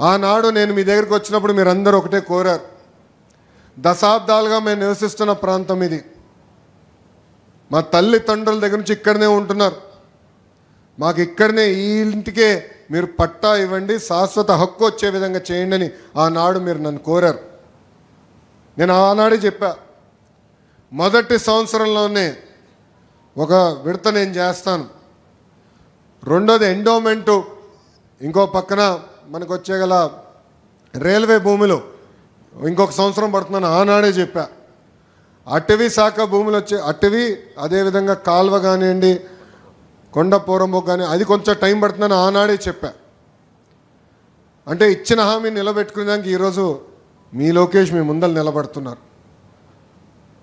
ఆనాడు నేను మీ దగ్గరికి వచ్చినప్పుడు మీరందరూ ఒకటే కోరారు. దశాబ్దాలుగా మేము నివసిస్తున్న ప్రాంతం ఇది. మా తల్లిదండ్రుల దగ్గర నుంచి ఇక్కడనే ఉంటున్నారు. మాకు ఇక్కడనే ఈ ఇంటికే మీరు పట్టా ఇవ్వండి, శాశ్వత హక్కు వచ్చే విధంగా చేయండి అని ఆనాడు మీరు నన్ను కోరారు. నేను ఆనాడే చెప్పా, మొదటి సంవత్సరంలోనే ఒక విడత నేను చేస్తాను. రెండోది ఎండోమెంటు, ఇంకో పక్కన మనకు వచ్చేగల రైల్వే భూములు ఇంకొక సంవత్సరం పడుతుందని ఆనాడే చెప్పా. అటవీ శాఖ భూములు వచ్చే అటవీ, అదేవిధంగా కాల్వ కానివ్వండి, కొండ పూరంబో కానీ అది కొంచెం టైం పడుతుందని ఆనాడే చెప్పా. అంటే ఇచ్చిన హామీ నిలబెట్టుకునేదానికి ఈరోజు మీ లోకేష్ మీ ముందర నిలబడుతున్నారు.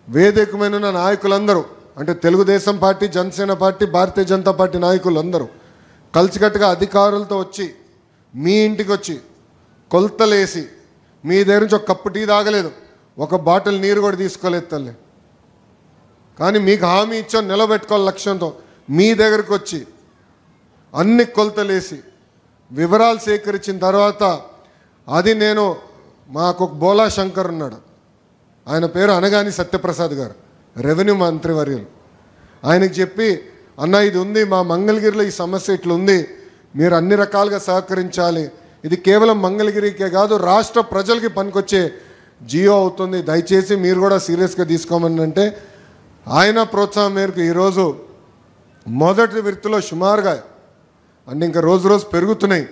వేదికమైన నాయకులందరూ, అంటే Telugu Desam party, Janasena party, Bharatiya Janata party నాయకులందరూ కలిసికట్టుగా అధికారులతో వచ్చి మీ ఇంటికి వచ్చి కొలతలేసి, మీ దగ్గర నుంచి ఒక కప్పు టీ తాగలేదు, ఒక బాటిల్ నీరు కూడా తీసుకోలేదు తల్లి. కానీ మీకు హామీ ఇచ్చాం నిలబెట్టుకోవాలి లక్ష్యంతో మీ దగ్గరకు వచ్చి అన్ని కొలతలేసి వివరాలు సేకరించిన తర్వాత, అది నేను మాకు ఒక బోలా శంకర్ ఉన్నాడు, ఆయన పేరు అనగాని సత్యప్రసాద్ గారు, రెవెన్యూ మంత్రివర్యులు. ఆయనకి చెప్పి, అన్న ఇది ఉంది, మా మంగళగిరిలో ఈ సమస్య ఇట్లా ఉంది, మీరు అన్ని రకాలుగా సహకరించాలి, ఇది కేవలం మంగళగిరికే కాదు రాష్ట్ర ప్రజలకి పనికొచ్చే జియో అవుతుంది, దయచేసి మీరు కూడా సీరియస్గా తీసుకోమని అంటే, ఆయన ప్రోత్సాహం మేరకు ఈరోజు మొదటి విడతలో సుమారుగా, అంటే ఇంకా రోజు రోజు పెరుగుతున్నాయి,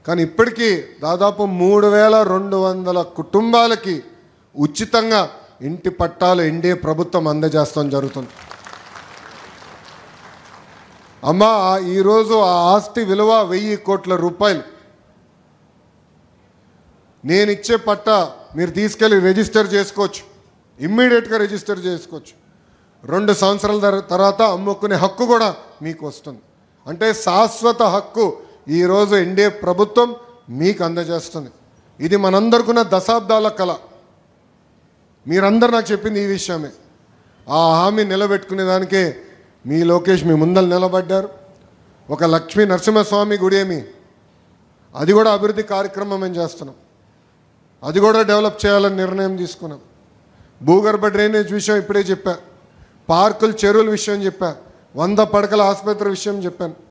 కానీ ఇప్పటికీ దాదాపు 3200 కుటుంబాలకి ఉచితంగా ఇంటి పట్టాలు ఎన్డీఏ ప్రభుత్వం అందజేస్తాం జరుగుతుంది. అమ్మా, ఈరోజు ఆ ఆస్తి విలువ 1000 కోట్ల రూపాయలు. నేను ఇచ్చే పట్టా మీరు తీసుకెళ్ళి రిజిస్టర్ చేసుకోవచ్చు, ఇమ్మీడియట్గా రిజిస్టర్ చేసుకోవచ్చు. 2 సంవత్సరాల తర్వాత అమ్ముకునే హక్కు కూడా మీకు వస్తుంది. అంటే శాశ్వత హక్కు ఈరోజు ఎన్డీఏ ప్రభుత్వం మీకు అందజేస్తుంది. ఇది మనందరికున్న దశాబ్దాల కళ. మీరందరూ నాకు చెప్పింది ఈ విషయమే. ఆ హామీ నిలబెట్టుకునేదానికే మీ లోకేష్ మీ ముందర నిలబడ్డారు. ఒక లక్ష్మీ నరసింహస్వామి గుడి ఏమి, అది కూడా అభివృద్ధి కార్యక్రమం మేము చేస్తున్నాం, అది కూడా డెవలప్ చేయాలని నిర్ణయం తీసుకున్నాం. భూగర్భ డ్రైనేజ్ విషయం ఇప్పుడే చెప్పా, పార్కులు చెరువుల విషయం చెప్పా, 100 పడకల ఆసుపత్రి విషయం చెప్పాను.